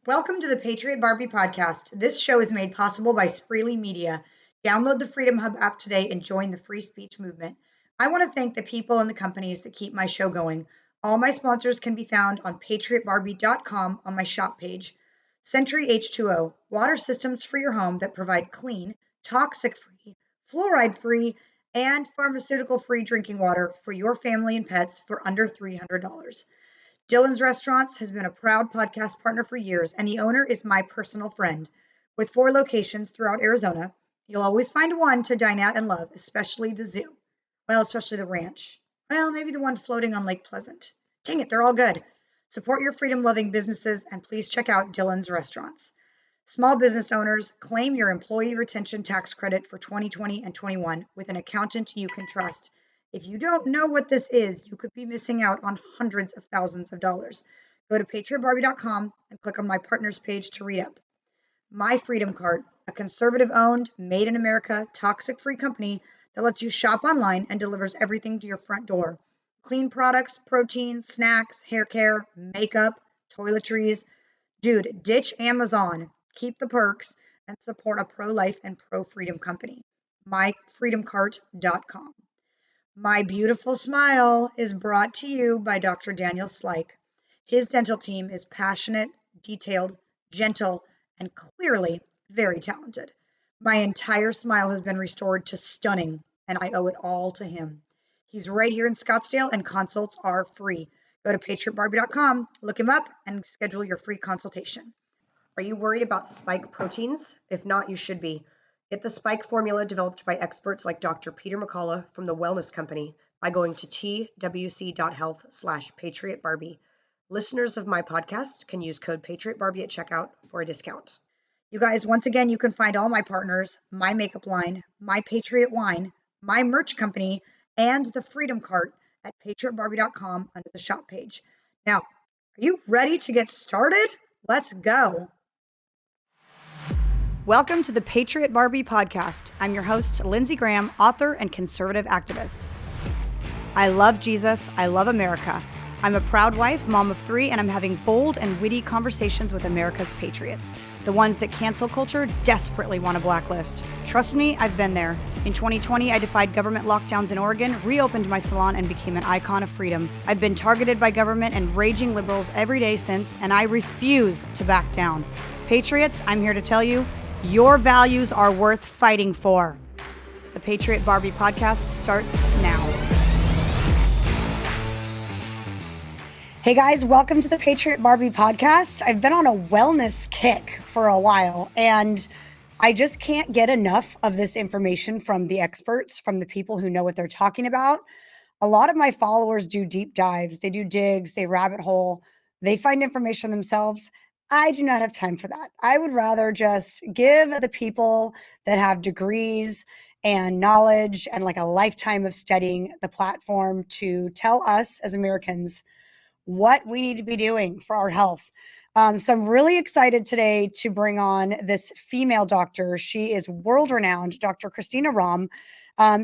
Welcome to the Patriot Barbie podcast. This show is made possible by Spreely Media. Download the Freedom Hub app today and join the free speech movement. I want to thank the people and the companies that keep my show going. All my sponsors can be found on patriotbarbie.com on my shop page. Century H2O, water systems for your home that provide clean, toxic-free, fluoride-free, and pharmaceutical-free drinking water for your family and pets for under $300. Dylan's Restaurants has been a proud podcast partner for years, and the owner is my personal friend. With 4 locations throughout Arizona, you'll always find one to dine at and love, especially the zoo. Well, especially the ranch. Well, maybe the one floating on Lake Pleasant. Dang it, they're all good. Support your freedom loving businesses and please check out Dylan's Restaurants. Small business owners, claim your employee retention tax credit for 2020 and 21 with an accountant you can trust. If you don't know what this is, you could be missing out on hundreds of thousands of dollars. Go to patriotbarbie.com and click on my partners page to read up. My Freedom Cart, a conservative owned, made in America, toxic free company that lets you shop online and delivers everything to your front door. Clean products, protein, snacks, hair care, makeup, toiletries. Dude, ditch Amazon, keep the perks, and support a pro-life and pro-freedom company. myfreedomcart.com. My beautiful smile is brought to you by Dr. Daniel Sluyk. His dental team is passionate, detailed, gentle, and clearly very talented. My entire smile has been restored to stunning, and I owe it all to him. He's right here in Scottsdale, and consults are free. Go to patriotbarbie.com, look him up, and schedule your free consultation. Are you worried about spike proteins? If not, you should be. Get the spike formula developed by experts like Dr. Peter McCullough from the Wellness Company by going to twc.health/patriotbarbie. Listeners of my podcast can use code PatriotBarbie at checkout for a discount. You guys, once again, you can find all my partners, my makeup line, my Patriot wine, my merch company, and the Freedom Cart at patriotbarbie.com under the shop page. Now, are you ready to get started? Let's go. Welcome to the Patriot Barbie podcast. I'm your host, Lindsey Graham, author and conservative activist. I love Jesus. I love America. I'm a proud wife, mom of 3, and I'm having bold and witty conversations with America's patriots, the ones that cancel culture desperately want to blacklist. Trust me, I've been there. In 2020, I defied government lockdowns in Oregon, reopened my salon, and became an icon of freedom. I've been targeted by government and raging liberals every day since, and I refuse to back down. Patriots, I'm here to tell you, your values are worth fighting for. The Patriot Barbie podcast starts now. Hey guys, welcome to the Patriot Barbie podcast. I've been on a wellness kick for a while, and I just can't get enough of this information from the experts, from the people who know what they're talking about. A lot of my followers do deep dives, they do digs, they rabbit hole, they find information themselves. I do not have time for that. I would rather just give the people that have degrees and knowledge and like a lifetime of studying the platform to tell us as Americans what we need to be doing for our health. So I'm really excited today to bring on this female doctor. She is world-renowned, Dr. Christina Rahm.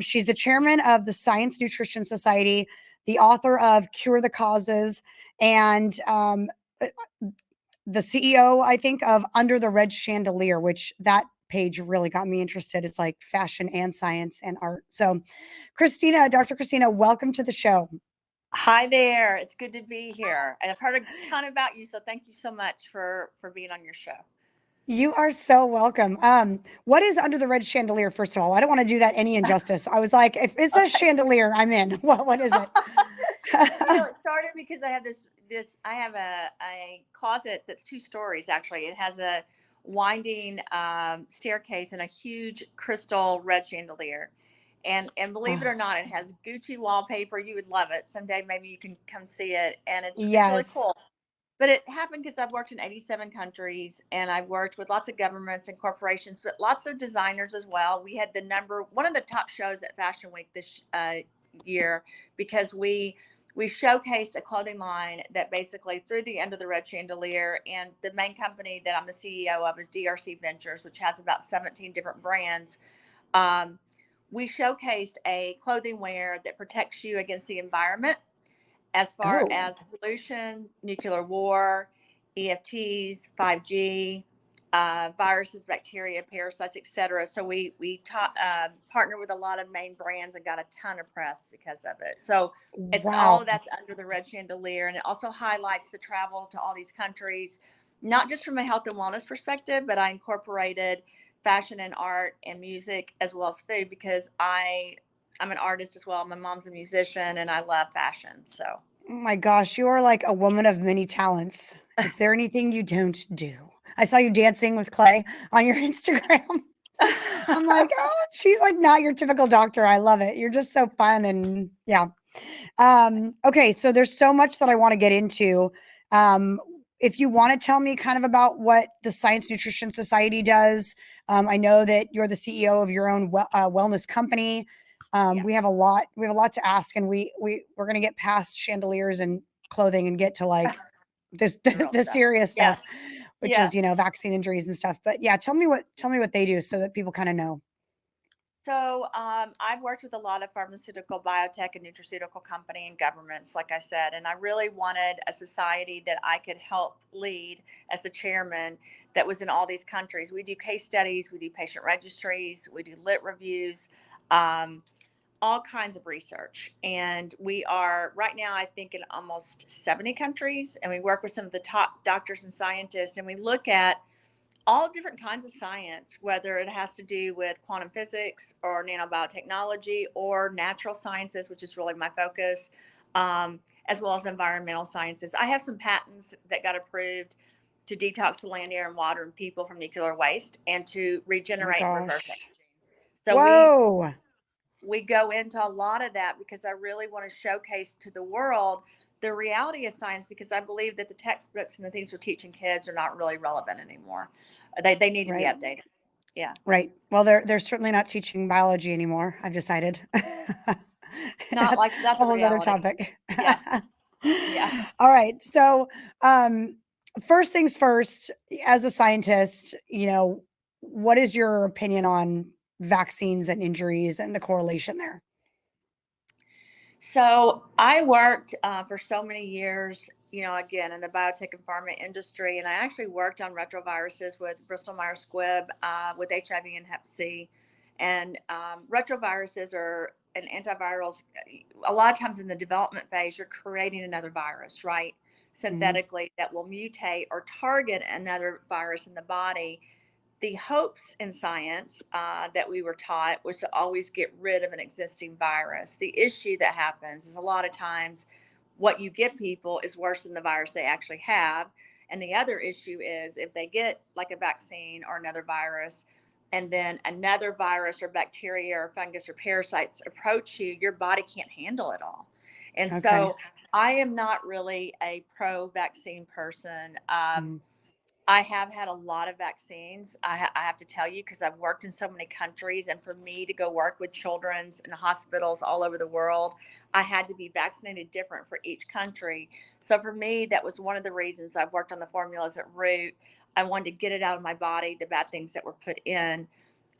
She's the chairman of the Science Nutrition Society, the author of Cure the Causes, and the CEO, I think, of Under the Red Chandelier, which that page really got me interested. It's like fashion and science and art. So Christina, Dr. Christina, welcome to the show. Hi there. It's good to be here. And I've heard a ton about you, so thank you so much for being on your show. You are so welcome. What is Under the Red Chandelier, first of all? I don't want to do that any injustice. I was like, if it's a chandelier, I'm in. What is it? It started because I have I have a closet that's 2 stories, actually. It has a winding staircase and a huge crystal red chandelier. And believe it or not, it has Gucci wallpaper. You would love it. Someday maybe you can come see it. And it's really cool. But it happened because I've worked in 87 countries and I've worked with lots of governments and corporations, but lots of designers as well. We had one of the top shows at Fashion Week this year because we showcased a clothing line that basically threw the Under the Red Chandelier. And the main company that I'm the CEO of is DRC Ventures, which has about 17 different brands. We showcased a clothing wear that protects you against the environment as far as pollution, nuclear war, EFTs, 5G, viruses, bacteria, parasites, etc. So we partner with a lot of main brands and got a ton of press because of it. So it's all Wow. of that's under the red chandelier, and it also highlights the travel to all these countries, not just from a health and wellness perspective, but I incorporated fashion and art and music as well as food because I'm an artist as well. My mom's a musician, and I love fashion. So Oh my gosh, you are like a woman of many talents. Is there anything you don't do? I saw you dancing with Clay on your Instagram. I'm like, oh, she's like not your typical doctor. I love it. You're just so fun and yeah. Okay, so there's so much that I want to get into. Um, if you want to tell me kind of about what the Science Nutrition Society does, I know that you're the CEO of your own wellness company. yeah, We have a lot to ask, and we're gonna get past chandeliers and clothing and get to like this the real the stuff. serious Yeah, stuff, which yeah. is vaccine injuries and stuff. But yeah, tell me what they do so that people kind of know. So I've worked with a lot of pharmaceutical, biotech, and nutraceutical company and governments, like I said, and I really wanted a society that I could help lead as the chairman that was in all these countries. We do case studies, we do patient registries, we do lit reviews, um, all kinds of research. And we are right now, I think, in almost 70 countries, and we work with some of the top doctors and scientists, and we look at all different kinds of science, whether it has to do with quantum physics or nanobiotechnology or natural sciences, which is really my focus, as well as environmental sciences. I have some patents that got approved to detox the land, air, and water and people from nuclear waste and to Oh my regenerate and reverse gosh. aging. So Whoa. we go into a lot of that because I really want to showcase to the world the reality of science because I believe that the textbooks and the things we're teaching kids are not really relevant anymore. They need to be Right. updated. Yeah. Right. Well, they're certainly not teaching biology anymore. I've decided. That's That's a a whole nother reality. topic. Yeah. Yeah. All right. So, um, first things first, as a scientist, what is your opinion on vaccines and injuries and the correlation there? So I worked for so many years, again in the biotech and pharma industry, and I actually worked on retroviruses with Bristol Myers Squibb with HIV and Hep C. And retroviruses are an antivirals. A lot of times in the development phase, you're creating another virus, right? Mhm. Synthetically, that will mutate or target another virus in the body. The hopes in science that we were taught was to always get rid of an existing virus. The issue that happens is a lot of times what you get people is worse than the virus they actually have. And the other issue is if they get like a vaccine or another virus, and then another virus or bacteria or fungus or parasites approach you, your body can't handle it all. And Okay. so I am not really a pro vaccine person. Mm. I have had a lot of vaccines. I have to tell you, because I've worked in so many countries, and for me to go work with children's in hospitals all over the world, I had to be vaccinated different for each country. So for me, that was one of the reasons I've worked on the formulas at Root. I wanted to get it out of my body, the bad things that were put in.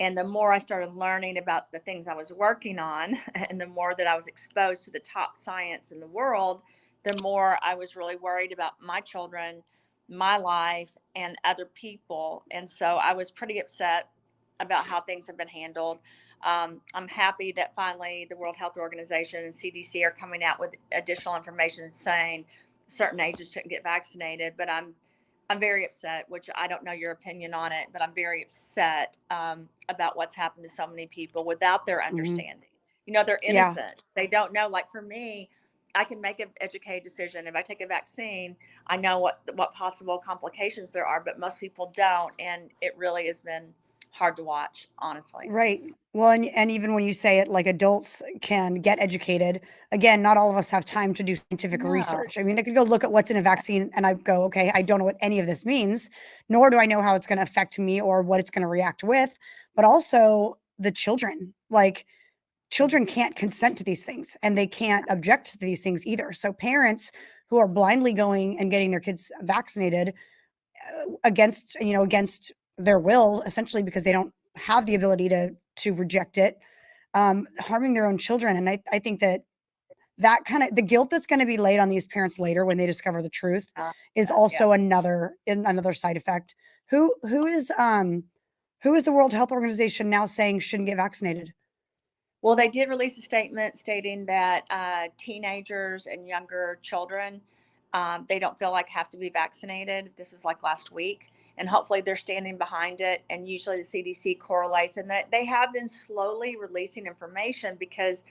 And the more I started learning about the things I was working on, and the more that I was exposed to the top science in the world, the more I was really worried about my children, my life, and other people. And so I was pretty upset about how things have been handled. I'm happy that finally the World Health Organization and CDC are coming out with additional information saying certain ages shouldn't get vaccinated. But I'm very upset, which I don't know your opinion on it, but I'm very upset about what's happened to so many people without their Mhm. understanding. They're Yeah. innocent. They don't know. Like for me, I can make an educated decision. If I take a vaccine, I know what possible complications there are, but most people don't, and it really has been hard to watch, honestly. Right. Well, and even when you say it, like adults can get educated. Again, not all of us have time to do scientific No. research. I mean, I could go look at what's in a vaccine and I go, okay, I don't know what any of this means, nor do I know how it's going to affect me or what it's going to react with. But also the children, like children can't consent to these things and they can't object to these things either. So parents who are blindly going and getting their kids vaccinated against their will, essentially because they don't have the ability to reject it, harming their own children. And I think that that kind of the guilt that's going to be laid on these parents later when they discover the truth is Yeah. also another side effect. Who is the World Health Organization now saying shouldn't get vaccinated? Well, they did release a statement stating that teenagers and younger children, they don't feel like have to be vaccinated. This is like last week, and hopefully they're standing behind it. And usually the CDC correlates, and that they have been slowly releasing information because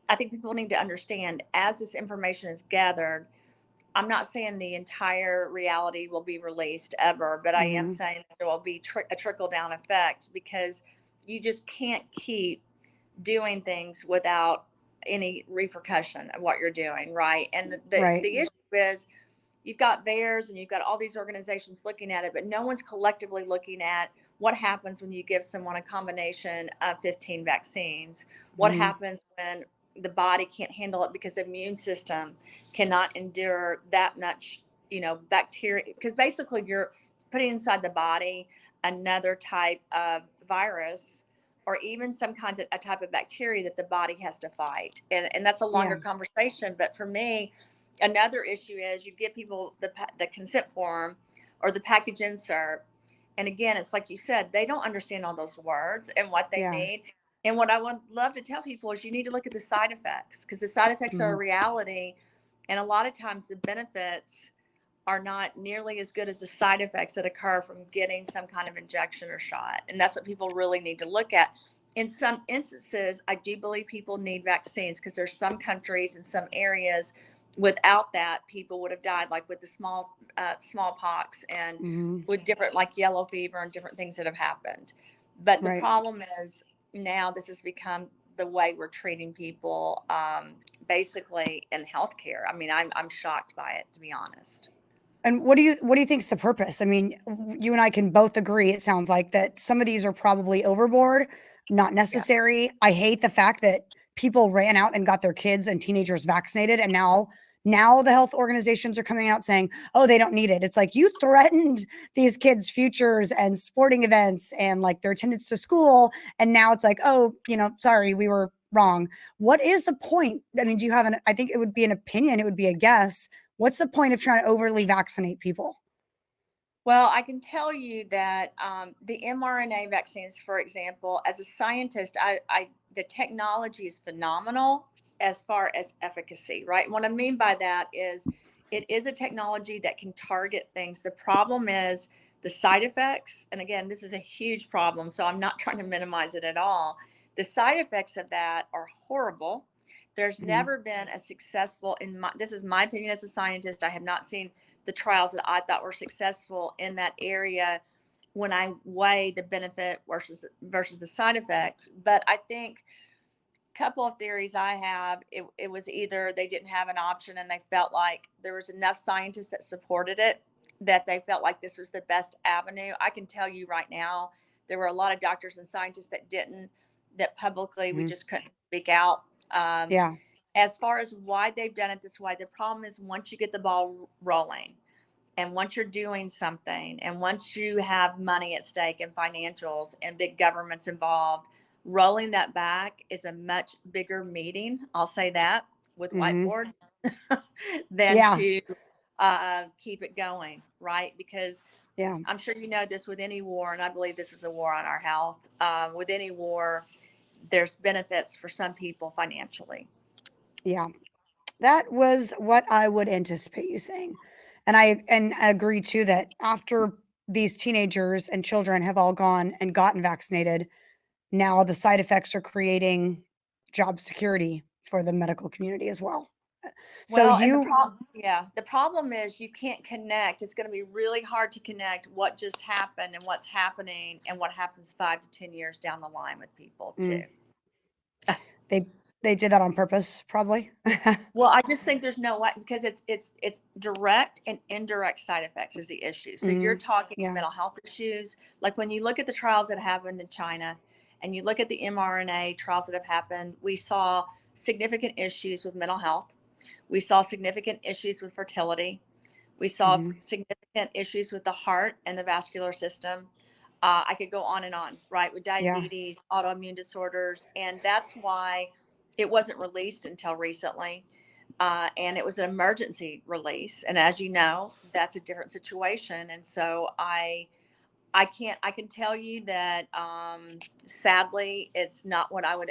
I think people need to understand as this information is gathered. I'm not saying the entire reality will be released ever, but I am Hmm. saying that there will be a trickle down effect because you just can't keep doing things without any repercussion of what you're doing, right? And Right. the issue is you've got VAERS and you've got all these organizations looking at it, but no one's collectively looking at what happens when you give someone a combination of 15 vaccines. What Hmm. happens when the body can't handle it because the immune system cannot endure that much, bacteria? Because basically you're putting inside the body another type of virus or even some kinds of a type of bacteria that the body has to fight. And that's a Yeah. longer conversation. But for me, another issue is you give people the consent form or the package insert. And again, it's like you said, they don't understand all those words and what they Yeah. need. And what I would love to tell people is you need to look at the side effects because the side effects are a Hmm. reality. And a lot of times the benefits are not nearly as good as the side effects that occur from getting some kind of injection or shot. And that's what people really need to look at. In some instances, I do believe people need vaccines because there's some countries and some areas without that people would have died, like with the smallpox and Hmm. with different like yellow fever and different things that have happened. But the Right. problem is now this has become the way we're treating people, basically in healthcare. I mean, I'm shocked by it, to be honest. And what do you think's the purpose? I mean, you and I can both agree, it sounds like, that some of these are probably overboard, not Yeah. necessary. I hate the fact that people ran out and got their kids and teenagers vaccinated, and now the health organizations are coming out saying, "Oh, they don't need it." It's like you threatened these kids' futures and sporting events and like their attendance to school, and now it's like, "Oh, sorry, we were wrong." What is the point? I mean, do you have I think it would be an opinion, it would be a guess. What's the point of trying to overly vaccinate people? Well, I can tell you that the mRNA vaccines, for example, as a scientist, the technology is phenomenal as far as efficacy, right? And what I mean by that is it is a technology that can target things. The problem is the side effects. And again, this is a huge problem, so I'm not trying to minimize it at all. The side effects of that are horrible. There's Mhm. never been a successful, this is my opinion as a scientist. I have not seen the trials that I thought were successful in that area when I weigh the benefit versus the side effects. But I think a couple of theories I have, it was either they didn't have an option and they felt like there was enough scientists that supported it that they felt like this was the best avenue. I can tell you right now, there were a lot of doctors and scientists that didn't, that publicly we Mhm. just couldn't speak out. Yeah. As far as why they've done it this way, the problem is once you get the ball rolling, and once you're doing something, and once you have money at stake and financials and big governments involved, rolling that back is a much bigger meeting. I'll say that with Mhm. whiteboards than Yeah. to keep it going, right? Because Yeah. I'm sure you know this with any war, and I believe this is a war on our health. With any war, there's benefits for some people financially. Yeah. That was what I would anticipate you saying. And I agree too that after these teenagers and children have all gone and gotten vaccinated, now the side effects are creating job security for the medical community as well. So Well, and you the problem is you can't connect. It's going to be really hard to connect what just happened and what's happening and what happens 5 to 10 years down the line with people too. mm, they they did that on purpose, probably. Well, I just think there's no way because it's direct and indirect side effects is the issue. So you're Mhm. talking Yeah. mental health issues. Like when you look at the trials that happened in China and you look at the mRNA trials that have happened, we saw significant issues with mental health. We saw significant issues with fertility. We saw Mhm. significant issues with the heart and the vascular system. I could go on, right, with Yeah. diabetes, autoimmune disorders. And that's why it wasn't released until recently. And it was an emergency release. And as you know, that's a different situation. And so I can tell you that sadly, it's not what I would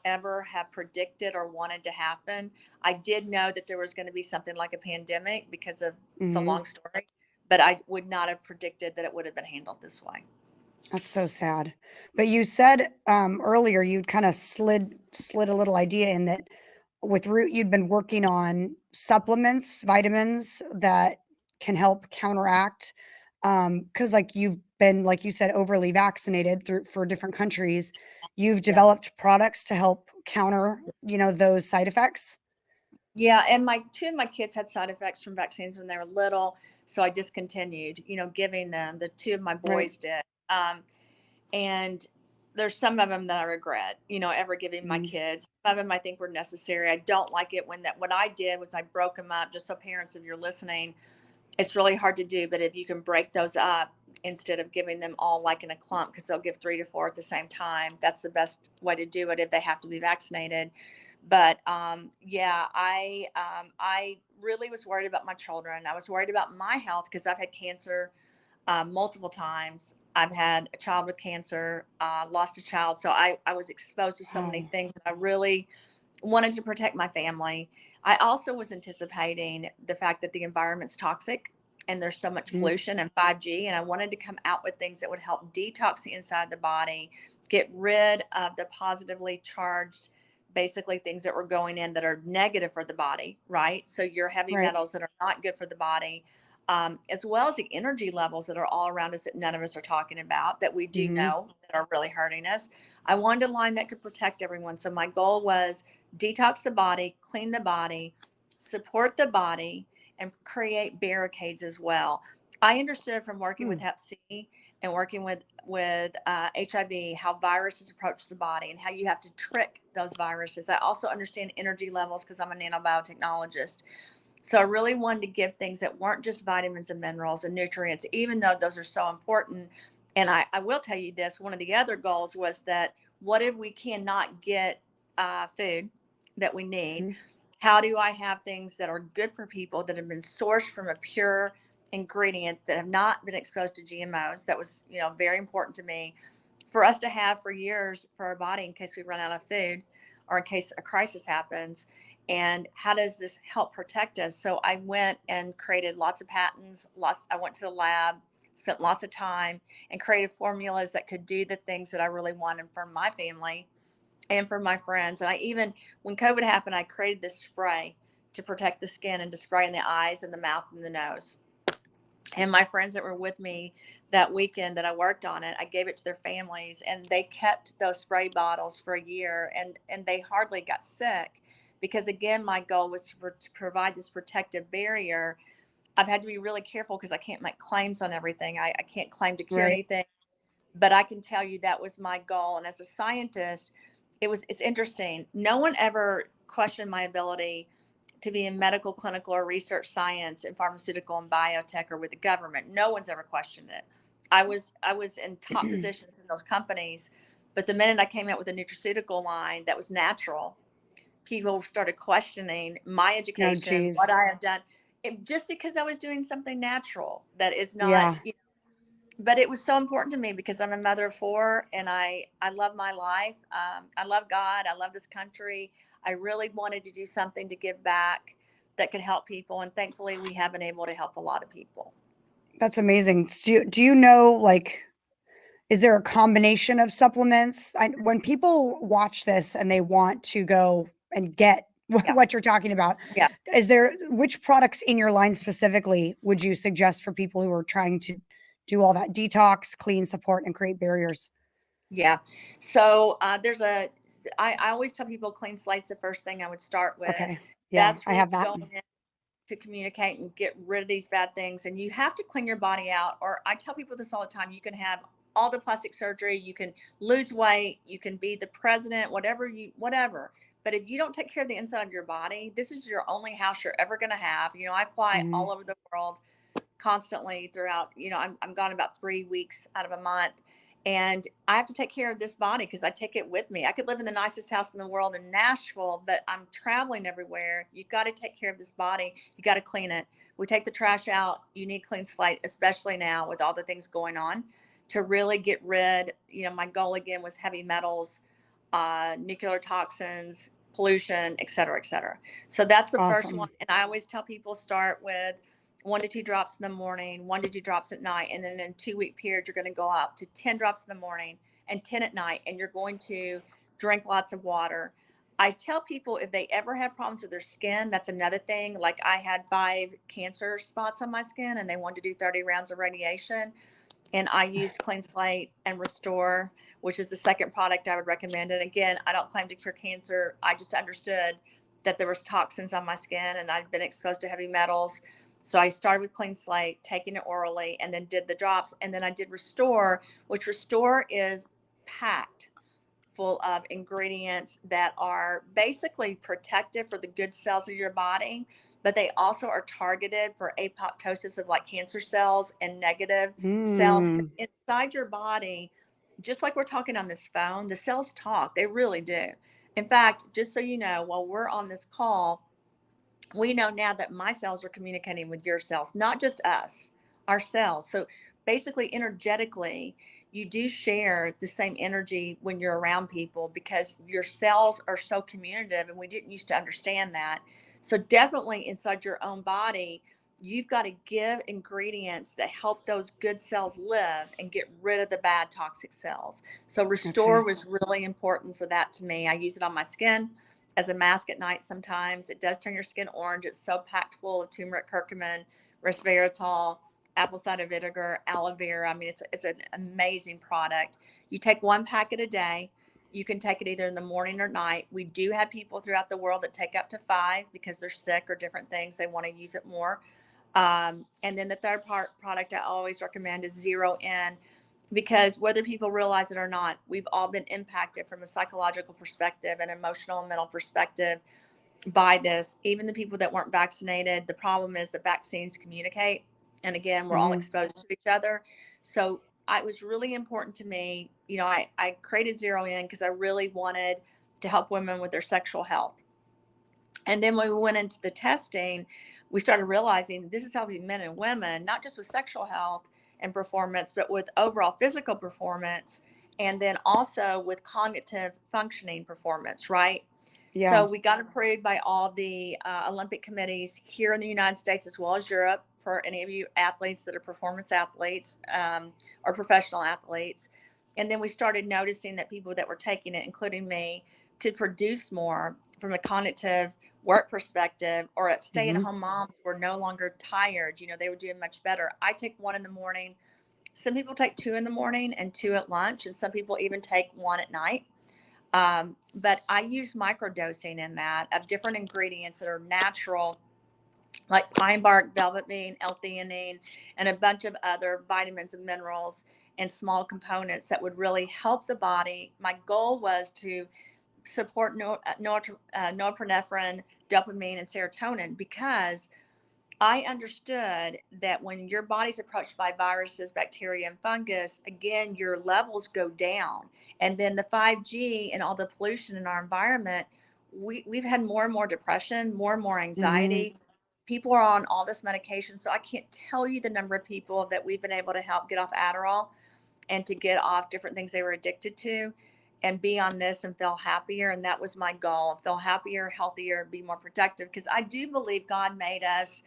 ever have predicted or wanted to happen. I did know that there was going to be something like a pandemic because of, it's a Hmm. long story, but I would not have predicted that it would have been handled this way. That's so sad. But you said earlier you'd kind of slid a little idea in that with Root you'd been working on supplements, vitamins that can help counteract because like you've been like you said overly vaccinated through for different countries. You've Yeah. developed products to help counter, those side effects. Yeah, and my two of my kids had side effects from vaccines when they were little, so I discontinued, giving them. The two of my Right. boys did. And there's some of them that I regret, ever giving my Mm, kids. Some of them I think were necessary. I don't like it what I did was I broke them up. Just so parents, if you're listening, it's really hard to do, but if you can break those up instead of giving them all like in a clump, because they'll give 3 to 4 at the same time, that's the best way to do it if they have to be vaccinated. But yeah, I really was worried about my children. I was worried about my health because I've had cancer multiple times. I've had a child with cancer, lost a child. So I was exposed to so many wow. things that I really wanted to protect my family. I also was anticipating the fact that the environment's toxic and there's so much Mm, pollution and 5G. And I wanted to come out with things that would help detox the inside of the body, get rid of the positively charged, basically things that were going in that are negative for the body, right? So your heavy right. metals that are not good for the body, as well as the energy levels that are all around us that none of us are talking about, that we do Hmm. know that are really hurting us. I wanted a line that could protect everyone. So my goal was detox the body, clean the body, support the body, and create barricades as well. I understood from working with Mm, Hep C and working with HIV how viruses approach the body and how you have to trick those viruses. I also understand energy levels because I'm a nanobiotechnologist. So I really wanted to give things that weren't just vitamins and minerals and nutrients, even though those are so important. And I will tell you this, one of the other goals was that what if we cannot get food that we need? mhm, How do I have things that are good for people that have been sourced from a pure ingredient that have not been exposed to GMOs? That was, very important to me for us to have for years for our body in case we run out of food or in case a crisis happens. And how does this help protect us? So I went and created lots of patents. I went to the lab, spent lots of time, and created formulas that could do the things that I really wanted for my family and for my friends. And I even, when COVID happened, I created this spray to protect the skin and to spray in the eyes and the mouth and the nose. And my friends that were with me that weekend that I worked on it, I gave it to their families and they kept those spray bottles for a year and they hardly got sick because again my goal was to provide this protective barrier. I've had to be really careful because I can't make claims on everything. I can't claim to cure right. anything, but I can tell you that was my goal. And as a scientist, it's interesting. No one ever questioned my ability to be in medical, clinical, or research science in pharmaceutical and biotech or with the government. No one's ever questioned it. I was in top positions in those companies, but the minute I came out with a nutraceutical line that was natural, people started questioning my Oh, education, what geez. I have done, just because I was doing something natural that is not, Yeah. but it was so important to me because I'm a mother of four and I love my life. I love God. I love this country. I really wanted to do something to give back that could help people. And thankfully, we have been able to help a lot of people. That's amazing. Do you know, like, is there a combination of supplements? When people watch this and they want to go and get Yeah. what you're talking about, Yeah. which products in your line specifically would you suggest for people who are trying to do all that detox, clean, support, and create barriers? Yeah. So I always tell people clean slate's the first thing I would start with. Okay. Yeah, That's I really have that. going in to communicate and get rid of these bad things. And you have to clean your body out. Or I tell people this all the time, you can have all the plastic surgery, you can lose weight, you can be the president, whatever. But if you don't take care of the inside of your body, this is your only house you're ever going to have. I fly Mhm. all over the world constantly throughout, I'm gone about 3 weeks out of a month. And I have to take care of this body because I take it with me. I could live in the nicest house in the world in Nashville, but I'm traveling everywhere. You've got to take care of this body. You got to clean it. We take the trash out. You need clean slate, especially now with all the things going on, to really get rid. My goal again was heavy metals, nuclear toxins, pollution, et cetera, et cetera. So that's the first one. Awesome. And I always tell people start with 1 to 2 drops in the morning, 1 to 2 drops at night. And then in a 2 week period, you're going to go up to 10 drops in the morning and 10 at night. And you're going to drink lots of water. I tell people if they ever have problems with their skin, that's another thing. Like I had 5 cancer spots on my skin and they wanted to do 30 rounds of radiation. And I used Clean Slate and Restore, which is the second product I would recommend. And again, I don't claim to cure cancer. I just understood that there was toxins on my skin and I'd been exposed to heavy metals. So I started with Clean Slate, taking it orally, and then did the drops. And then I did Restore, which Restore is packed full of ingredients that are basically protective for the good cells of your body, but they also are targeted for apoptosis of like cancer cells and negative cells. 'Cause Mm. inside your body, just like we're talking on this phone, the cells talk. They really do. In fact, just so you know, while we're on this call, we know now that my cells are communicating with your cells, not just us, our cells. So basically, energetically, you do share the same energy when you're around people because your cells are so communicative, and we didn't used to understand that. So, definitely inside your own body, you've got to give ingredients that help those good cells live and get rid of the bad toxic cells. So, Restore Okay. was really important for that to me. I use it on my skin as a mask at night sometimes. It does turn your skin orange. It's so packed full of turmeric, curcumin, resveratrol, apple cider vinegar, aloe vera. I mean, it's an amazing product. You take 1 packet a day. You can take it either in the morning or night. We do have people throughout the world that take up to 5 because they're sick or different things. They want to use it more. And then the third product I always recommend is Zero In, because whether people realize it or not, we've all been impacted from a psychological perspective and emotional and mental perspective by this. Even the people that weren't vaccinated, the problem is the vaccines communicate. And again, we're all Hmm. exposed to each other. So it was really important to me. I created Zero In because I really wanted to help women with their sexual health. And then when we went into the testing, we started realizing this is helping men and women, not just with sexual health and performance, but with overall physical performance, and then also with cognitive functioning performance, right? So Yeah. we got approved by all the Olympic committees here in the United States as well as Europe for any of you athletes that are performance athletes or professional athletes. And then we started noticing that people that were taking it, including me, could produce more from a cognitive work perspective, or at stay at Hmm. home moms were no longer tired. They were doing much better. I take 1 in the morning. Some people take 2 in the morning and 2 at lunch, and some people even take 1 at night. But I use microdosing in that of different ingredients that are natural, like pine bark, velvet bean, L-theanine, and a bunch of other vitamins and minerals and small components that would really help the body. My goal was to support norepinephrine, dopamine, and serotonin, because I understood that when your body's approached by viruses, bacteria, and fungus, again, your levels go down. And then the 5G and all the pollution in our environment, we've had more and more depression, more and more Hmm. anxiety. People are on all this medication. So I can't tell you the number of people that we've been able to help get off Adderall and to get off different things they were addicted to and be on this and feel happier. And that was my goal: feel happier, healthier, be more productive. Because I do believe God made us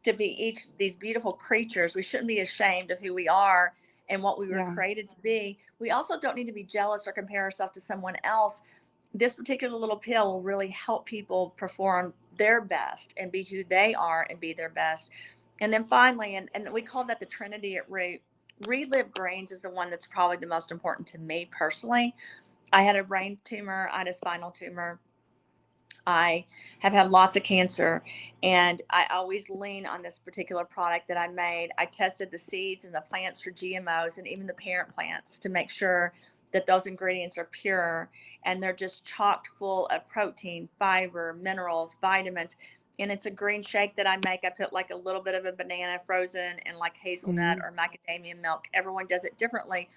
to be each these beautiful creatures. We shouldn't be ashamed of who we are and what we were Yeah. created to be. We also don't need to be jealous or compare ourselves to someone else. This particular little pill will really help people perform their best and be who they are and be their best. And then finally, and we call that the Trinity at root. Relive Greens is the one that's probably the most important to me personally. I had a brain tumor, I had a spinal tumor, I have had lots of cancer, and I always lean on this particular product that I made. I tested the seeds and the plants for GMOs and even the parent plants to make sure that those ingredients are pure, and they're just chocked full of protein, fiber, minerals, vitamins. And it's a green shake that I make. I put like a little bit of a banana frozen and like hazelnut Hmm. or macadamia milk. Everyone does it differently.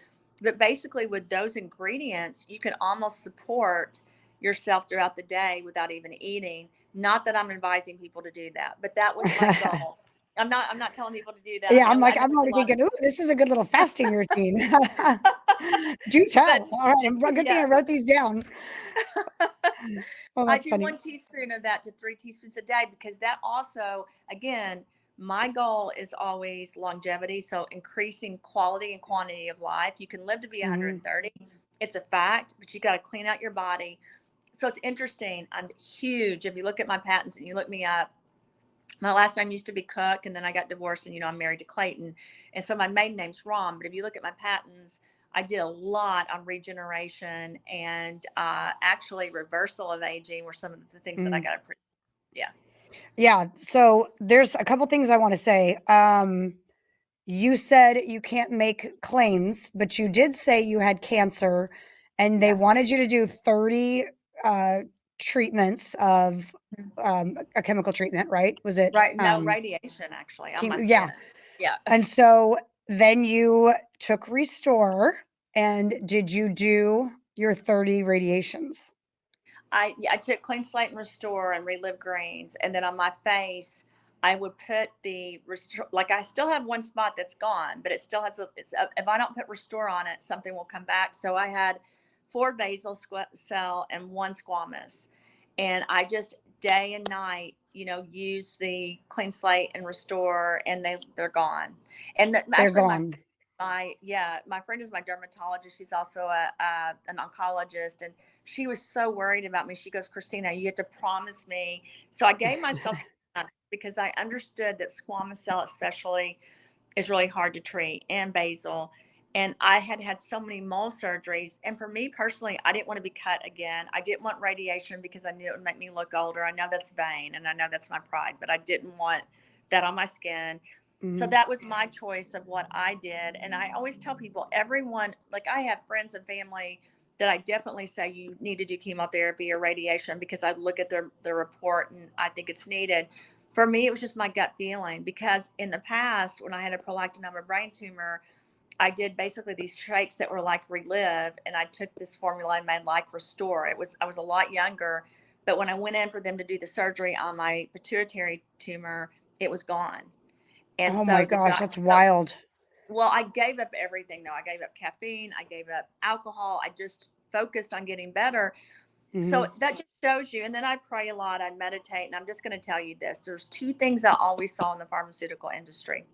But basically, with those ingredients, you can almost support yourself throughout the day without even eating. Not that I'm advising people to do that, but that was my goal. I'm not telling people to do that. Yeah, I know I'm a already lot of thinking, "Ooh, this is a good little fasting routine." Do but tell. All right, good thing I yeah. wrote these down. Oh, I that's do funny. 1 teaspoon of that to 3 teaspoons a day because that also, again, my goal is always longevity. So increasing quality and quantity of life. You can live to be Mhm, 130. It's a fact, but you got to clean out your body. So it's interesting. I'm huge. If you look at my patents and you look me up, my last name used to be Cook, and then I got divorced, and I'm married to Clayton, and so my maiden name's Rahm. But if you look at my patents, I did a lot on regeneration and actually reversal of aging were some of the things that I mhm. got approved. Yeah, Yeah, so there's a couple things I wanna say. You said you can't make claims, but you did say you had cancer, and they yeah. wanted you to do 30, uh, treatments of, Mhm. a chemical treatment, right? Was it, Right. No radiation actually on my yeah, skin. Yeah. and so then you took Restore, and did you do your 30 radiations? I took Clean Slate and Restore and Relive Greens, and then on my face, I would put the Restore. Like I still have one spot that's gone, but it still has if I don't put Restore on it, something will come back. So I had 4 basal cell and 1 squamous, and I just day and night, use the Clean Slate and Restore, and they're gone. And They're actually, my gone. my friend is my dermatologist. She's also an oncologist, and she was so worried about me. She goes, Christina, you have to promise me. So I gave myself some time because I understood that squamous cell, especially, is really hard to treat, and basal. And I had had so many mole surgeries. And for me personally, I didn't want to be cut again. I didn't want radiation because I knew it would make me look older. I know that's vain and I know that's my pride, but I didn't want that on my skin. So Mhm. that was my choice of what I did. And I always tell people, everyone, like I have friends and family that I definitely say you need to do chemotherapy or radiation because I look at their report and I think it's needed. For me, it was just my gut feeling because in the past, when I had a prolactinoma brain tumor, I did basically these shakes that were like Relive, and I took this formula and made like Restore. I was a lot younger, but when I went in for them to do the surgery on my pituitary tumor, it was gone. And Oh my so the gosh, doc, that's so wild. well, I gave up everything though. I gave up caffeine, I gave up alcohol. I just focused on getting better. So Mhm. that just shows you. And then I pray a lot, I meditate, and I'm just going to tell you this. There's 2 things I always saw in the pharmaceutical industry.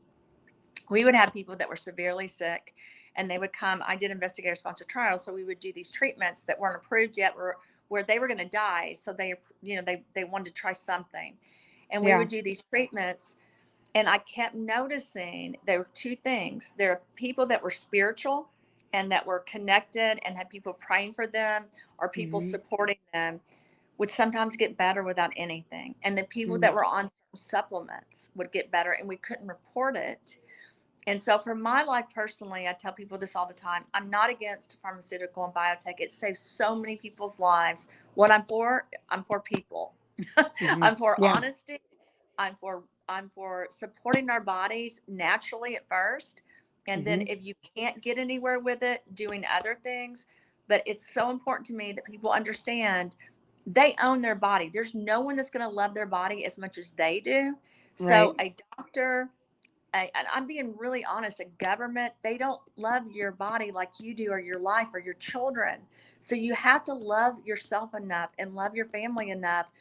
We would have people that were severely sick and they would come. I did investigator sponsored trials, so we would do these treatments that weren't approved yet, where they were going to die. So they wanted to try something. And we Yeah, would do these treatments, and I kept noticing there were 2 things. There are people that were spiritual and that were connected and had people praying for them or people mhm, supporting them would sometimes get better without anything. And the people mhm, that were on supplements would get better and we couldn't report it. And so for my life personally, I tell people this all the time. I'm not against pharmaceutical and biotech. It saves so many people's lives. What I'm for people. mhm. I'm for Yeah, honesty. I'm for supporting our bodies naturally at first. And then mhm. if you can't get anywhere with it, doing other things. But it's so important to me that people understand they own their body. There's no one that's going to love their body as much as they do. Right, So a doctor, and I'm being really honest, a government, they don't love your body like you do, or your life, or your children. So you have to love yourself enough and love your family enough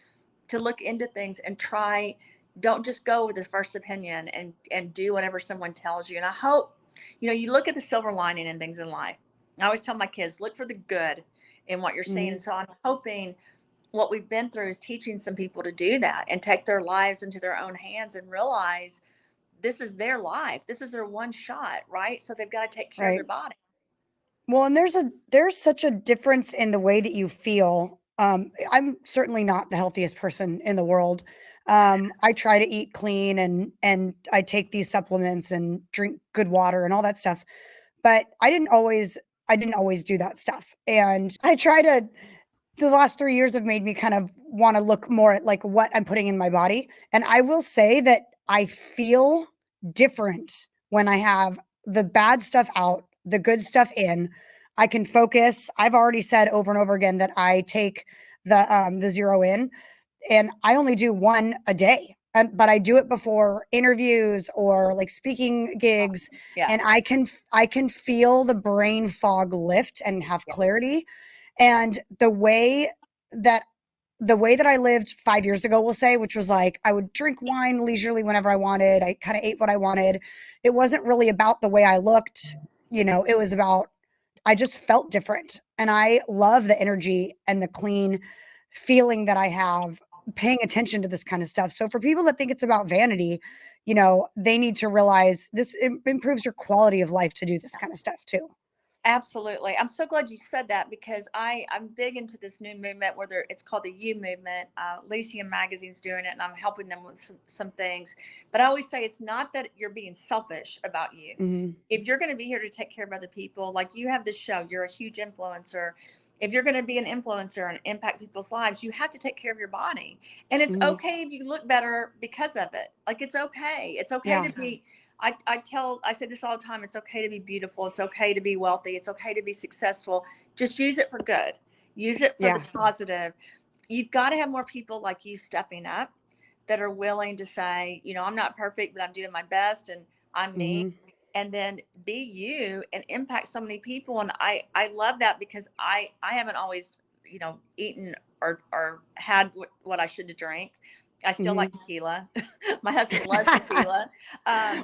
to look into things and try. Don't just go with the first opinion and do whatever someone tells you. And I hope, you look at the silver lining in things in life. I always tell my kids, look for the good in what you're seeing. mhm. And so I'm hoping what we've been through is teaching some people to do that and take their lives into their own hands and realize this is their life. This is their one shot, right? So they've got to take care of Right. their body. Well, and there's such a difference in the way that you feel. I'm certainly not the healthiest person in the world. I try to eat clean and I take these supplements and drink good water and all that stuff. But I didn't always do that stuff. And I try to the last 3 years have made me kind of wanna look more at, like, what I'm putting in my body, and I will say that I feel different when I have the bad stuff out, the good stuff in. I can focus. I've already said over and over again that I take the zero in, and I only do one a day. But I do it before interviews or like speaking gigs, Yeah. and I can feel the brain fog lift and have Yeah. clarity. And that the way that I lived 5 years ago, we'll say, which was like I would drink wine leisurely whenever I wanted. I kind of ate what I wanted. It wasn't really about the way I looked, it was about I just felt different. And I love the energy and the clean feeling that I have paying attention to this kind of stuff. So for people that think it's about vanity, they need to realize this improves your quality of life to do this kind of stuff too. Absolutely. I'm so glad you said that because I'm big into this new movement where it's called the You movement. Lyceum Magazine's doing it, and I'm helping them with some things. But I always say it's not that you're being selfish about you. Hmm. If you're going to be here to take care of other people, like you have this show, you're a huge influencer. If you're going to be an influencer and impact people's lives, you have to take care of your body. And it's Hmm. okay if you look better because of it. Like it's okay. It's okay Yeah. to be I say this all the time. It's okay to be beautiful. It's okay to be wealthy. It's okay to be successful. Just use it for good. Use it for the Yeah. positive. You've got to have more people like you stepping up that are willing to say, I'm not perfect, but I'm doing my best and I'm me. Hmm. And then be you and impact so many people. And I love that because I haven't always, eaten or had what I should drink. I still Hmm. like tequila. My husband loves tequila.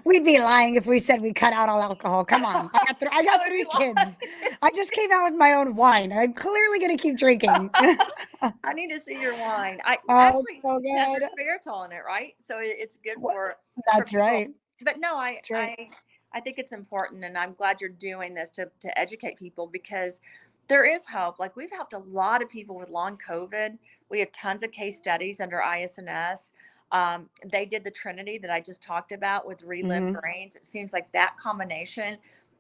We'd be lying if we said we cut out all alcohol. Come on. I That got would be three kids. lying. I just came out with my own wine. I'm clearly going to keep drinking. I need to see your wine. I Oh, it's actually so it has good. resveratrol in it, right? So it's good What? for That's people. right. But no, That's right. I think it's important, and I'm glad you're doing this to educate people because there is hope. Like we've helped a lot of people with long COVID. We have tons of case studies under ISNS. They did the Trinity that I just talked about with relive Hmm. grains. It seems like that combination.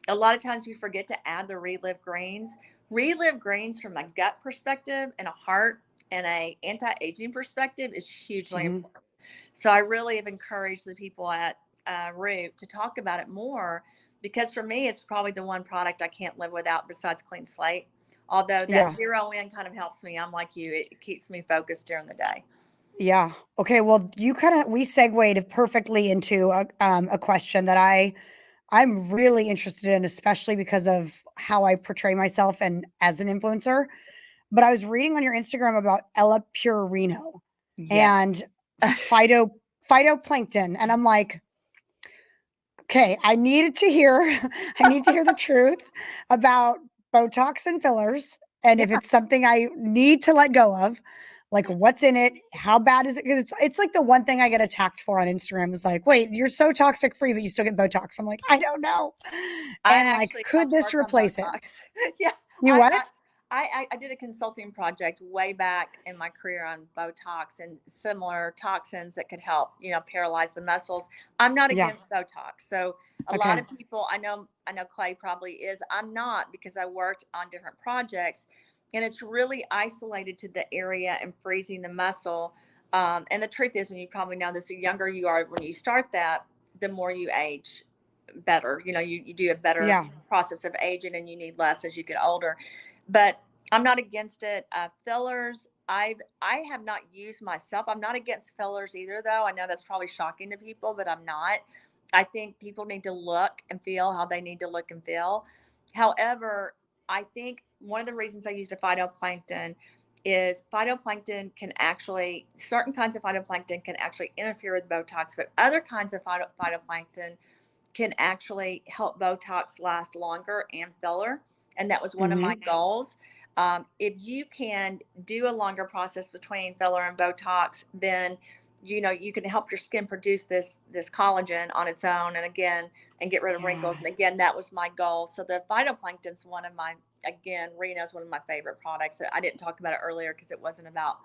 A lot of times we forget to add the relive grains. Relive grains from a gut perspective and a heart and a anti-aging perspective is hugely Hmm. important. So I really have encouraged the people at Root to talk about it more because for me, it's probably the one product I can't live without besides Clean Slate. Although that Yeah. zero in kind of helps me. I'm like you, it keeps me focused during the day. Yeah. Okay. Well, we segued perfectly into a question that I'm really interested in, especially because of how I portray myself and as an influencer. But I was reading on your Instagram about Ella Purino Yeah. and phytoplankton, and I'm like, okay, I needed to hear, I need to hear the truth about Botox and fillers, and Yeah. if it's something I need to let go of, like what's in it, how bad is it? Because it's like the one thing I get attacked for on Instagram is like, wait, you're so toxic free, but you still get Botox. I'm like, I don't know, I and like, actually could have this worked on replace it? Botox. Yeah, You I, what? I I did a consulting project way back in my career on Botox and similar toxins that could help, paralyze the muscles. I'm not Yeah. against Botox. So a lot Okay. of people, I know Clay probably is. I'm not because I worked on different projects and it's really isolated to the area and freezing the muscle. And the truth is, and you probably know this, the younger you are when you start that, the more you age better. You do a better Yeah. process of aging and you need less as you get older. But I'm not against it. Fillers, I have not used myself. I'm not against fillers either, though. I know that's probably shocking to people, but I'm not. I think people need to look and feel how they need to look and feel. However, I think one of the reasons I used a phytoplankton is phytoplankton can actually, certain kinds of phytoplankton can actually interfere with Botox, but other kinds of phytoplankton can actually help Botox last longer and filler. And that was one of my Hmm. goals. If you can do a longer process between filler and Botox, then you can help your skin produce this collagen on its own, and again, and get rid of Yeah. wrinkles. And again, that was my goal. So the phytoplankton's one of my again, Reno's one of my favorite products. I didn't talk about it earlier because it wasn't about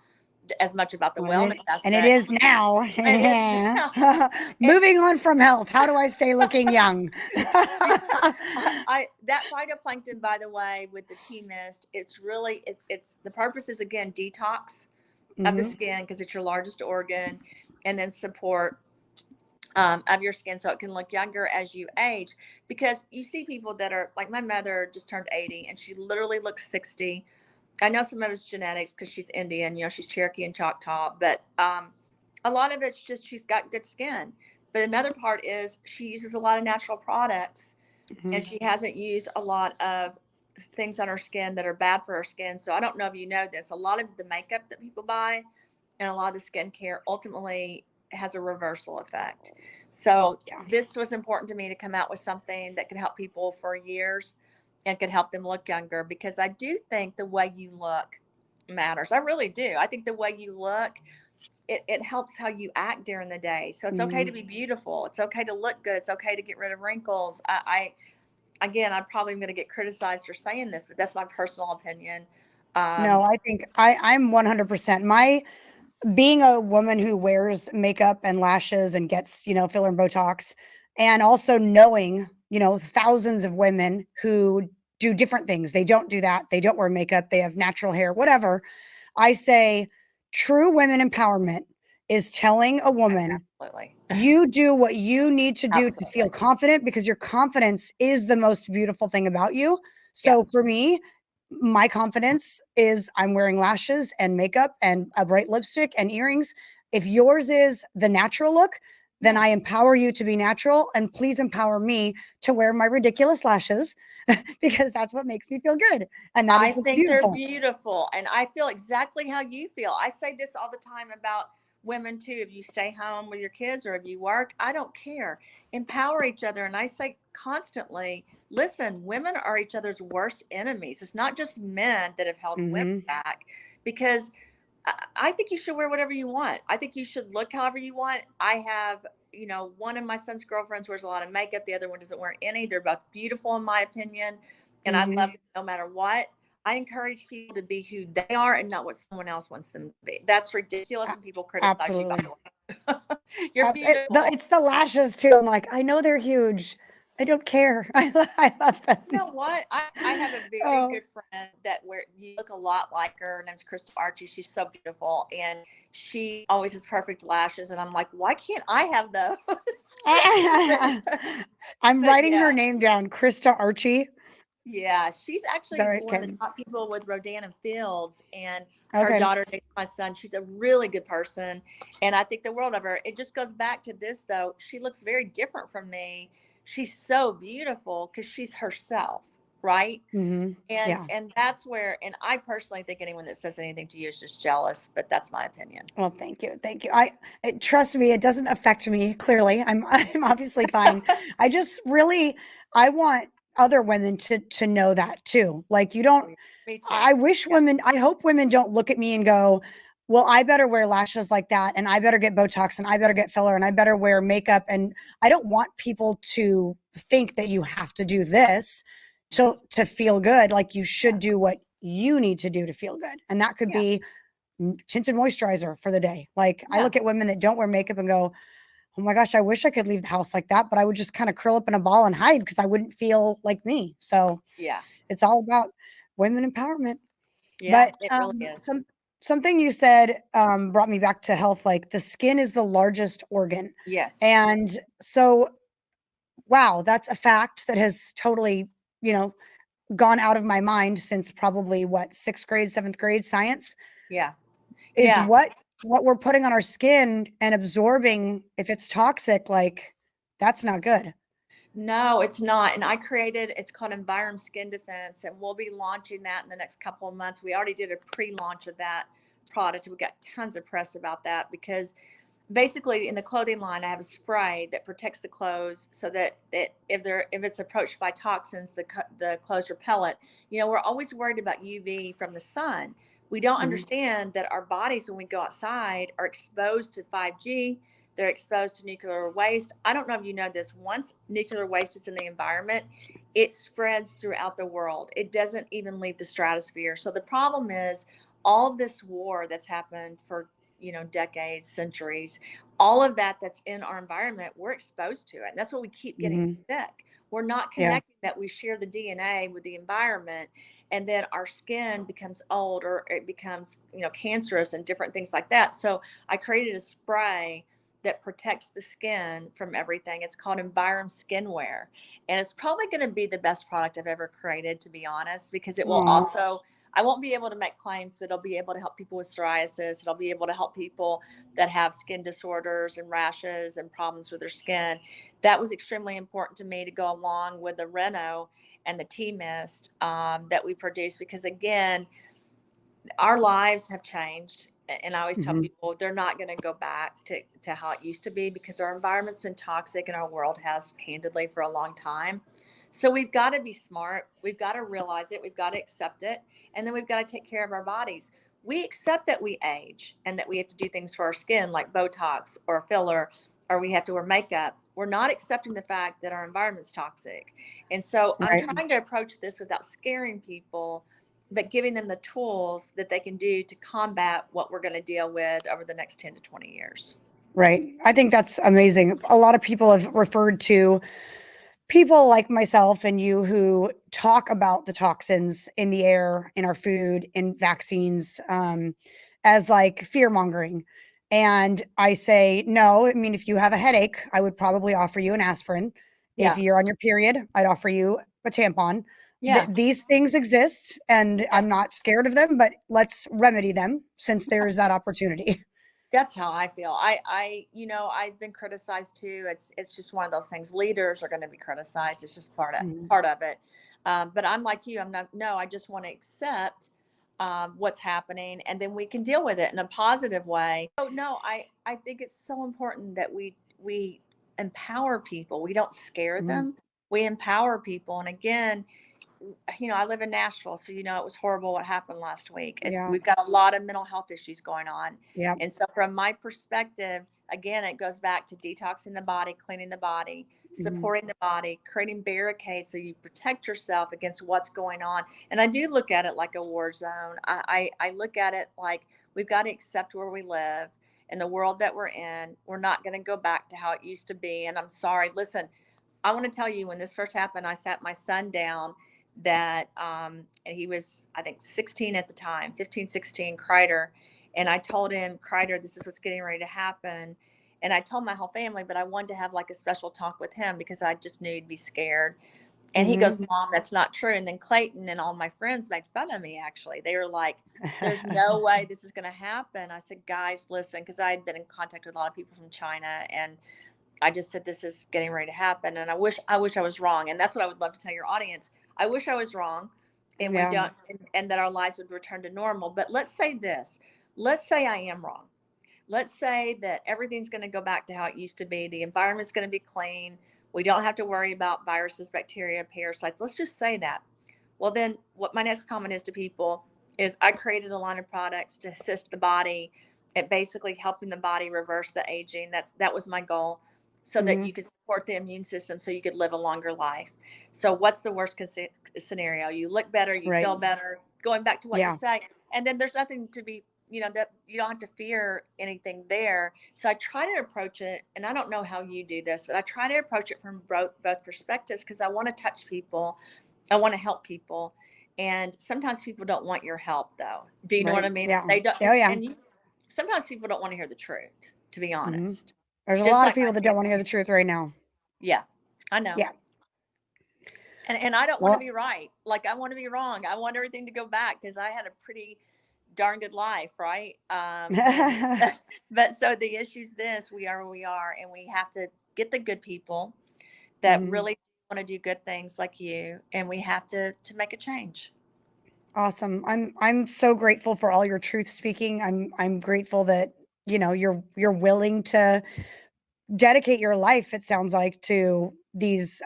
as much about the Well, wellness and it aspect. is now. It is now. And Moving on from health. How do I stay looking young? I that phytoplankton, by the way, with the tea mist, it's the purpose is again detox of the Hmm. skin because it's your largest organ, and then support of your skin so it can look younger as you age. Because you see people that are like my mother just turned 80 and she literally looks 60. I know some of it's genetics because she's Indian, she's Cherokee and Choctaw, but a lot of it's just she's got good skin. But another part is she uses a lot of natural products and Mhm. she hasn't used a lot of things on her skin that are bad for her skin. So I don't know if you know this. A lot of the makeup that people buy and a lot of the skincare ultimately has a reversal effect. So Yeah. this was important to me to come out with something that could help people for years and could help them look younger because I do think the way you look matters. I really do. I think the way you look, it helps how you act during the day. So it's okay to Mhm. be beautiful. It's okay to look good. It's okay to get rid of wrinkles. Again, I'm probably going to get criticized for saying this, but that's my personal opinion. No, Um, I think I'm 100%. My being a woman who wears makeup and lashes and gets, filler and Botox, and also knowing, thousands of women who do different things. They don't do that. They don't wear makeup. They have natural hair, whatever. I say true women empowerment is telling a woman, absolutely, you do what you need to do to feel absolutely, confident because your confidence is the most beautiful thing about you. yeah, So for me, my confidence is I'm wearing lashes and makeup and a bright lipstick and earrings. If yours is the natural look, then yeah. I empower you to be natural and please empower me to wear my ridiculous lashes because that's what makes me feel good and that is I what's think they're beautiful. beautiful, and I feel exactly how you feel. I say this all the time about women too. If you stay home with your kids or if you work, I don't care. Empower each other, and I say constantly, listen, women are each other's worst enemies. It's not just men that have held women Mhm. back because I think you should wear whatever you want. I think you should look however you want. I have, one of my son's girlfriends wears a lot of makeup. The other one doesn't wear any. They're both beautiful, in my opinion. And I love Mhm. them no matter what. I encourage people to be who they are and not what someone else wants them to be. That's ridiculous A- when people criticize you, by Absolutely. the way. You're beautiful. It's the lashes too. I'm like, I know they're huge. I don't care. I love You know them. what? I have a very Oh, good friend that where you look a lot like her. Her name's Crystal Archie. She's so beautiful, and she always has perfect lashes. And I'm like, why can't I have those? but I'm but writing her yeah, name down. Krista Archie. yeah, she's Is that actually right? one of the Okay. top people with Rodan and Fields, and her Okay. daughter dates my son. She's a really good person, and I think the world of her. It just goes back to this though. She looks very different from me. She's so beautiful because she's herself, right? Hmm. And Yeah. and that's where, and I personally think anyone that says anything to you is just jealous, but that's my opinion. Well, thank you. Thank you. Trust me, it doesn't affect me. Clearly, I'm obviously fine. I just really I want other women to know that too. Like you don't Oh, yeah. Me too. I wish Yeah. women I hope women don't look at me and go, "Well, I better wear lashes like that and I better get Botox and I better get filler and I better wear makeup." And I don't want people to think that you have to do this to feel good. Like you should Yeah. do what you need to do to feel good. And that could Yeah. be tinted moisturizer for the day. Like I Yeah. look at women that don't wear makeup and go, "Oh my gosh, I wish I could leave the house like that," but I would just kind of curl up in a ball and hide because I wouldn't feel like me. So Yeah. it's all about women empowerment. Yeah. But It really is. something you said brought me back to health. Like the skin is the largest organ, Yes. and so wow, that's a fact that has totally you know gone out of my mind since probably what sixth grade, seventh grade science Yeah. is Yeah. what we're putting on our skin and absorbing. If it's toxic, like that's not good. No, it's not. And I created, it's called Environ Skin Defense, and we'll be launching that in the next couple of months. We already did a pre-launch of that product. We got tons of press about that because basically in the clothing line, I have a spray that protects the clothes so that if it's approached by toxins, the clothes repel it. We're always worried about UV from the sun. We don't Mhm. understand that our bodies, when we go outside, are exposed to 5G. They're exposed to nuclear waste. I don't know if you know this. Once nuclear waste is in the environment, it spreads throughout the world. It doesn't even leave the stratosphere. So the problem is all this war that's happened for decades, centuries, all of that's in our environment, we're exposed to it. And that's why we keep getting Mhm. sick. We're not Yeah. connecting that we share the DNA with the environment, and then our skin becomes old or it becomes, cancerous and different things like that. So I created a spray that protects the skin from everything. It's called Environ Skinwear. And it's probably going to be the best product I've ever created, to be honest, because it will Aw. also, I won't be able to make claims, but it'll be able to help people with psoriasis. It'll be able to help people that have skin disorders and rashes and problems with their skin. That was extremely important to me to go along with the Reno and the tea mist that we produce, because again, our lives have changed, and I always tell Mhm. people they're not going to go back to how it used to be, because our environment's been toxic and our world has, candidly, for a long time. So we've got to be smart, we've got to realize it, we've got to accept it, and then we've got to take care of our bodies. We accept that we age and that we have to do things for our skin like Botox or filler, or we have to wear makeup. We're not accepting the fact that our environment's toxic. And so I'm Right. trying to approach this without scaring people, but giving them the tools that they can do to combat what we're going to deal with over the next 10 to 20 years. Right. I think that's amazing. A lot of people have referred to people like myself and you who talk about the toxins in the air, in our food, in vaccines, as like fear mongering. And I say, no, I mean, if you have a headache, I would probably offer you an aspirin. If Yeah. you're on your period, I'd offer you a tampon. Yeah. These things exist and Yeah. I'm not scared of them, but let's remedy them since there is that opportunity. That's how I feel. I've been criticized too. It's just one of those things. Leaders are going to be criticized. It's just Mhm. part of it. But I'm like you. I'm not. No, I just want to accept what's happening, and then we can deal with it in a positive way. So no, I think it's so important that we empower people. We don't scare Mhm. them. We empower people. And again, I live in Nashville, so it was horrible what happened last week. Yeah. We've got a lot of mental health issues going on. Yeah. And so from my perspective, again, it goes back to detoxing the body, cleaning the body, Mhm. supporting the body, creating barricades so you protect yourself against what's going on. And I do look at it like a war zone. I look at it like we've got to accept where we live and the world that we're in. We're not going to go back to how it used to be. And I'm sorry. Listen, I want to tell you, when this first happened, I sat my son down, and he was, I think, 16 at the time, 15, 16, Kreider. And I told him, Kreider, this is what's getting ready to happen. And I told my whole family, but I wanted to have like a special talk with him because I just knew he'd be scared. And he Mhm. goes, Mom, that's not true. And then Clayton and all my friends made fun of me, actually. They were like, there's no way this is going to happen. I said, guys, listen, because I had been in contact with a lot of people from China, and I just said, this is getting ready to happen. And I wish I was wrong. And that's what I would love to tell your audience. I wish I was wrong, and we Yeah. don't, and that our lives would return to normal. But let's say this, let's say I am wrong. Let's say that everything's going to go back to how it used to be. The environment's going to be clean. We don't have to worry about viruses, bacteria, parasites. Let's just say that. Well, then what my next comment is to people is I created a line of products to assist the body at basically helping the body reverse the aging. That was my goal, so that Mhm. you could support the immune system so you could live a longer life. So what's the worst scenario? You look better, you Right. feel better, going back to what you Yeah. say, and then there's nothing to be, that you don't have to fear anything there. So I try to approach it, and I don't know how you do this, but I try to approach it from both perspectives, because I want to touch people, I want to help people. And sometimes people don't want your help, though. Do you know what Right. I mean? Yeah. They don't. Oh, yeah. Sometimes people don't want to hear the truth, to be Mhm. honest. There's a Just lot of like my people that don't wanna hear family. the truth right now. Yeah, I know. Yeah. And I don't want to Well, be right. Like, I want to be wrong. I want everything to go back, because I had a pretty darn good life, right? And but so the issue's this: we are where we are, and we have to get the good people that Mhm. really want to do good things like you, and we have to make a change. Awesome. I'm so grateful for all your truth speaking. I'm grateful that, you're willing to dedicate your life, it sounds like, to these,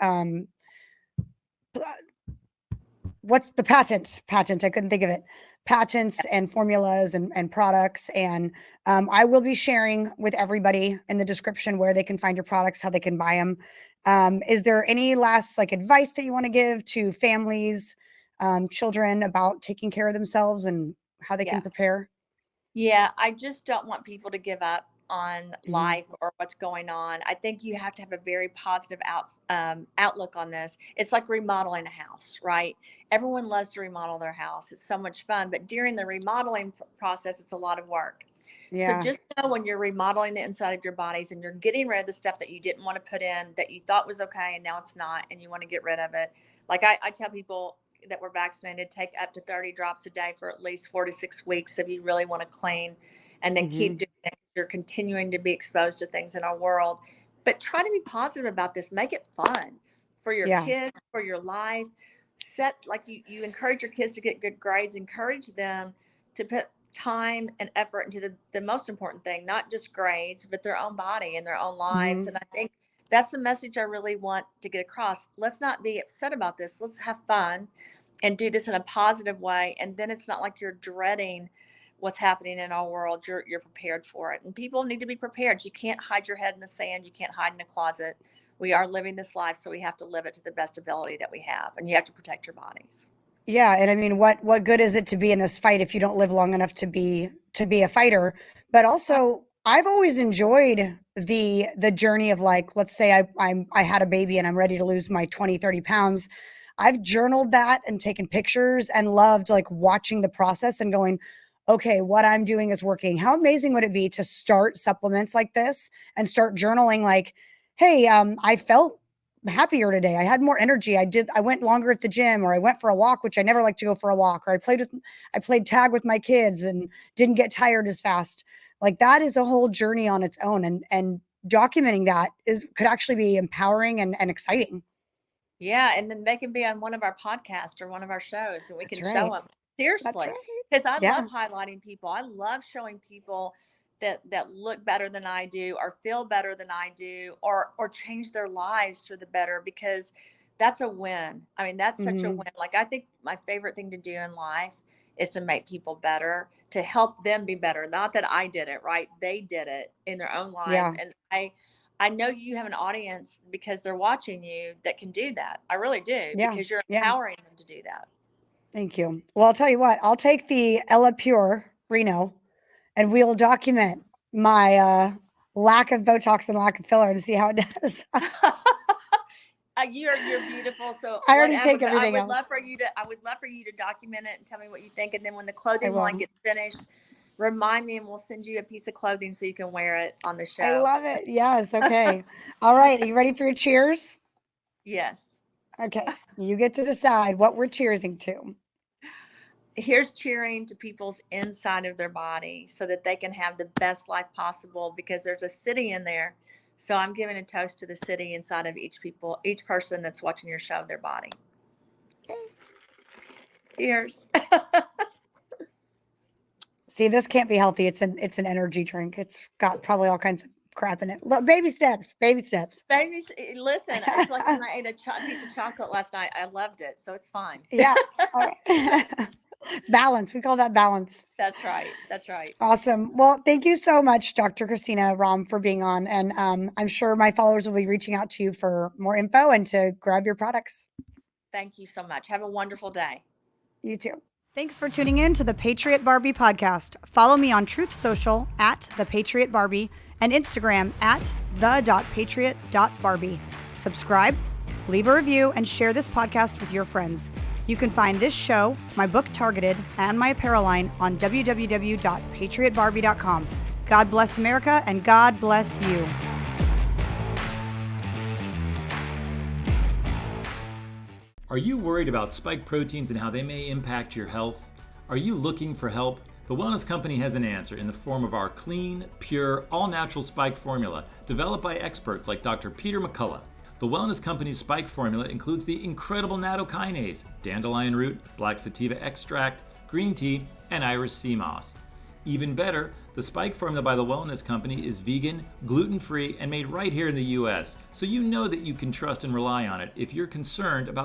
what's the patent, I couldn't think of it. Patents and formulas and products, and, I will be sharing with everybody in the description where they can find your products, how they can buy them. Is there any last, like, advice that you wanna give to families, children about taking care of themselves and how they can Yeah. prepare? Yeah, I just don't want people to give up on Mhm. life or what's going on. I think you have to have a very positive outlook on this. It's like remodeling a house, right? Everyone loves to remodel their house. It's so much fun, but during the remodeling process, it's a lot of work. So Yeah. just know when you're remodeling the inside of your bodies and you're getting rid of the stuff that you didn't want to put in, that you thought was okay and now it's not, and you want to get rid of it. Like I tell people that were vaccinated, take up to 30 drops a day for at least 4 to 6 weeks if you really want to clean, and then keep Hmm. doing it. You're continuing to be exposed to things in our world. But try to be positive about this. Make it fun for your Yeah. kids, for your life. Set like you encourage your kids to get good grades, encourage them to put time and effort into the most important thing, not just grades, but their own body and their own lives. Hmm. And I think that's the message I really want to get across. Let's not be upset about this. Let's have fun and do this in a positive way. And then it's not like you're dreading what's happening in our world. You're prepared for it. And people need to be prepared. You can't hide your head in the sand. You can't hide in a closet. We are living this life, so we have to live it to the best ability that we have. And you have to protect your bodies. Yeah, and I mean, what good is it to be in this fight if you don't live long enough to be a fighter? But also, I've always enjoyed the journey of, like, let's say I had a baby and I'm ready to lose my 20, 30 pounds. I've journaled that and taken pictures and loved, like, watching the process and going, okay, what I'm doing is working. How amazing would it be to start supplements like this and start journaling, like, hey, I felt happier today. I had more energy. I went longer at the gym, or I went for a walk, which I never like to go for a walk, or I played tag with my kids and didn't get tired as fast. Like, that is a whole journey on its own. And documenting that could actually be empowering and exciting. Yeah, and then they can be on one of our podcasts or one of our shows, and we That's can show right. them That's seriously. right. Because I Yeah. love highlighting people. I love showing people that look better than I do, or feel better than I do, or change their lives for the better, because that's a win. I mean, that's such a Hmm. win. Like, I think my favorite thing to do in life is to make people better, to help them be better. Not that I did it, right? They did it in their own life, Yeah. and I know you have an audience because they're watching you that can do that. I really do, Yeah. because you're Yeah. empowering them to do that. Thank you. Well, I'll tell you what, I'll take the Ella Pure Reno and we'll document my lack of Botox and lack of filler and see how it does. You're beautiful. So I already whatever, take but I everything would love else. for you to document it and tell me what you think. And then when the I clothing line will. gets finished, remind me and we'll send you a piece of clothing so you can wear it on the I show. love it. Yes. Okay. All right. Are you ready for your cheers? Yes. Okay. You get to decide what we're cheersing to. Here's cheering to people's inside of their body so that they can have the best life possible, because there's a city in there. So I'm giving a toast to the city inside of each person that's watching your show, their body. Cheers. See, this can't be healthy. It's an energy drink. It's got probably all kinds of crap in it. Look, baby steps. Baby steps. Babies, listen, it's like when I ate a piece of chocolate last night. I loved it. So it's fine. Yeah. All right. Balance. We call that balance. That's right. That's right. Awesome. Well, thank you so much, Dr. Christina Rahm, for being on. And I'm sure my followers will be reaching out to you for more info and to grab your products. Thank you so much. Have a wonderful day. You too. Thanks for tuning in to the Patriot Barbie podcast. Follow me on Truth Social at the Patriot Barbie and Instagram at the.patriot.barbie. Subscribe, leave a review, and share this podcast with your friends. You can find this show, my book Targeted, and my apparel line on www.patriotbarbie.com. God bless America, and God bless you. Are you worried about spike proteins and how they may impact your health? Are you looking for help? The Wellness Company has an answer in the form of our clean, pure, all-natural spike formula developed by experts like Dr. Peter McCullough. The Wellness Company's spike formula includes the incredible nattokinase, dandelion root, black sativa extract, green tea, and iris sea moss. Even better, the spike formula by the Wellness Company is vegan, gluten-free, and made right here in the US, so you know that you can trust and rely on it if you're concerned about